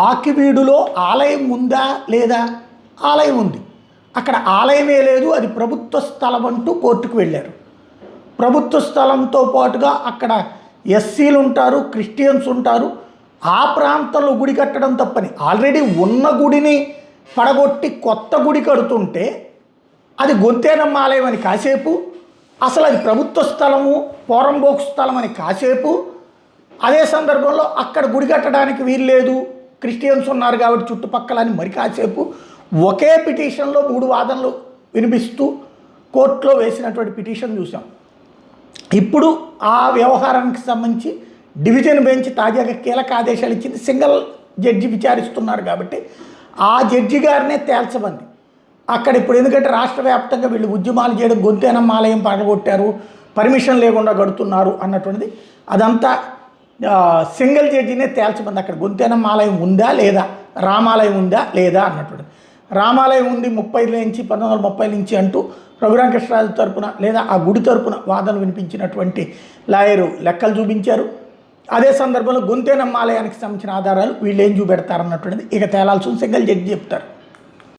ఆకివీడులో ఆలయం ఉందా లేదా? ఆలయం ఉంది. అక్కడ ఆలయమే లేదు, అది ప్రభుత్వ స్థలం అంటూ కోర్టుకు వెళ్ళారు. ప్రభుత్వ స్థలంతో పాటుగా అక్కడ ఎస్సీలు ఉంటారు, క్రిస్టియన్స్ ఉంటారు. ఆ ప్రాంతంలో గుడి కట్టడం తప్పని, ఆల్రెడీ ఉన్న గుడిని పడగొట్టి కొత్త గుడి కడుతుంటే అది గొంతేనమ్మ ఆలయం అని కాసేపు, అసలు అది ప్రభుత్వ స్థలము పోరంబోకు స్థలం అని కాసేపు, అదే సందర్భంలో అక్కడ గుడి కట్టడానికి వీలు లేదు, క్రిస్టియన్స్ ఉన్నారు కాబట్టి చుట్టుపక్కల అని మరి కాసేపు, ఒకే పిటిషన్లో 3 వాదనలు వినిపిస్తూ కోర్టులో వేసినటువంటి పిటిషన్ చూసాం. ఇప్పుడు ఆ వ్యవహారానికి సంబంధించి డివిజన్ బెంచ్ తాజాగా కీలక ఆదేశాలు ఇచ్చింది. సింగిల్ జడ్జి విచారిస్తున్నారు కాబట్టి ఆ జడ్జి గారినే తేల్చమంది అక్కడ. ఇప్పుడు ఎందుకంటే రాష్ట్ర వ్యాప్తంగా వీళ్ళు ఉద్యమాలు చేయడం, గొంతేనమ్మ ఆలయం పడగొట్టారు, పర్మిషన్ లేకుండా కడుతున్నారు అన్నటువంటిది, అదంతా సింగిల్ జడ్జినే తేల్చమంది. అక్కడ గొంతేనమ్మ ఆలయం ఉందా లేదా, రామాలయం ఉందా లేదా అన్నటువంటిది. రామాలయం ఉంది 1930 నుంచి అంటూ రఘురామకృష్ణరాజు తరపున లేదా ఆ గుడి తరపున వాదనలు వినిపించినటువంటి లాయరు లెక్కలు చూపించారు. అదే సందర్భంలో గొంతేనమ్మ ఆలయానికి సంబంధించిన ఆధారాలు వీళ్ళు ఏం చూపెడతారన్నటువంటిది ఇక తేలాల్సి సింగిల్ జడ్జి చెప్తారు.